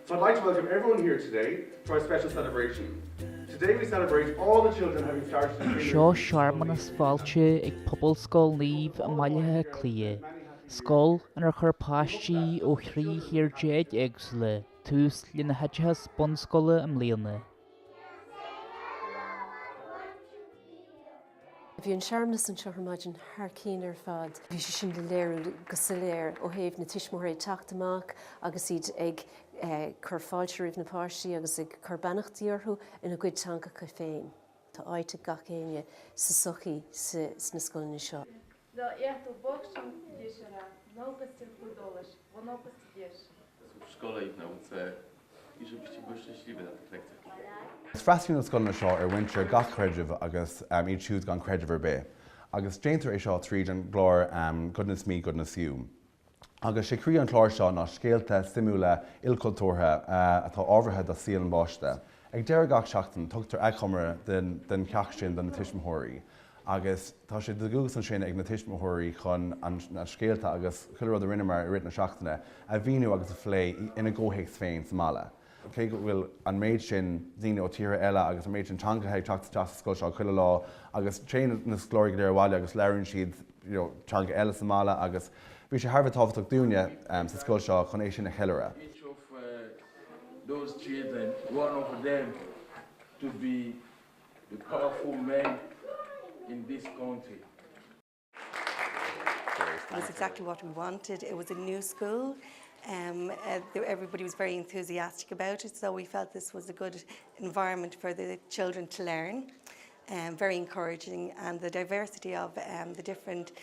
So I'd like to welcome everyone here today to our special celebration. Today we celebrate all the children having started to Seo searmanas fáilte ag pobl Scoil Niamh Mailithe Clia. Scoil anar chur páistí ó chrí hir déag éagsúla, tús lína heidethe spun scoile am líana. Bhí an searmnas an seoirmaidin thar fad. Bhí sé sin le léirú go soléir ó thaobh na tuismóirí teachtamach agus iad ag chur fáilte roimh na páistí agus ag chur bannachtaí orthu ina gcuid teangacha féin. Tá áite gach éine sa sochaí na scoilne seo. Is freisciún na scoilne seo ar bhaintear gach chreidirh agus iad siúd gan chreidirh bé. Agus déantar é seo tríd an glór goodness me, goodness you. Agus sé crí an chlár seo ná scéalta simúla ilcultúrtha atá ábhartha do síl an báiste. Ag deir gach seachtain tugtar agchomara den ceach sin den na tuismóirí. Agus tá sé de gúgus an sin ag na tuismóirí chun an scéalta agus chuilead a rinne mar rit na seachtainna a bhíú agus a phlé ina ggóhéics féin sa mála. Cé go bhfuil an méid sin daoine ó tíre eile agus an méid sin teangaithe teachta scoil seo chuile lá agus té na glóir léir bháile agus leironn siad teanga eile sa mála agus bhí sé Harbh táhachtach dúine sa scoil seo chun é sin na heileire. Each of those children, one of them to be the powerful man in this country. It was exactly what we wanted. It was a new school. Everybody was very enthusiastic about it, so we felt this was a good environment for the children to learn. Very encouraging, and the diversity of the different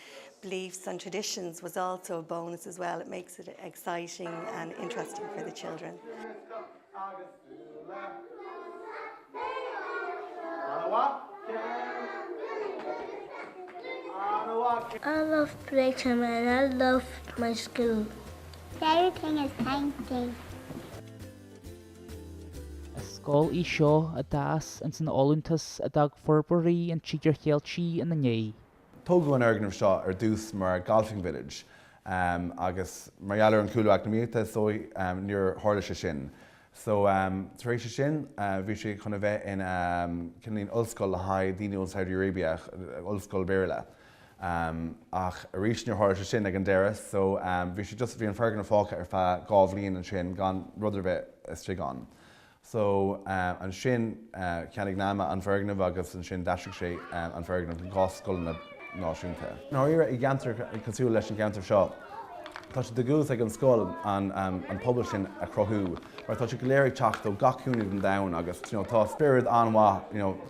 beliefs and traditions was also a bonus as well. It makes it exciting and interesting for the children. I love playtime and I love my school. Everything is painting. Scoil í seo a dáas an san álaintas a dag forbarí an tíidir chéaltí in na nné. Tógadh an airgnamh seo ar dús mar golfing village agus margheallar an cúlach na míochta so níor tharla sé sin. So tar éis sé sin bhí sé chuna bheith in cinlín ollscoil le haghaidh daoine ón Saudi Arabia, ollscoil béarla. Ach a rís níor tharla sé sin ag an deireadh, so bhí sé just bhí an fergan na fácha ar feadh dhá bhliain an sin gan rudidir bheith is trigán. So an sin ceannig náma an fergnamh agus an sin deisigh sé an fergnamh an gáscoil náisiúnta. Ná ire I gceantar cosúil leis an gceantar seo. Tá sé de gús ag an scoil an pobl sin a crothú, mar tá sé go léirigh teacht ó gachúnaigh an domhan agus tá spirid anmha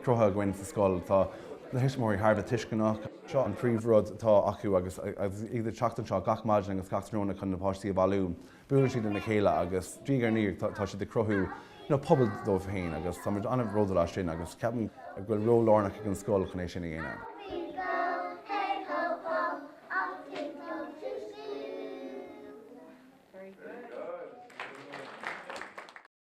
crutha ghain sa scoil, tá na tuismóirí Harbh tuiscinach. Seo an príomhrud tá acu agus iad teachtain seo gach maidin agus gach tróna chun na páistí a bhú. Buair siad in na chéile agus dígar níor tá sé de crothú pobl dómh féin agus tá muid anmh ródá sin agus ceapan a bhfuil rólánach ag an scoil chun é sin dhéana. Very good.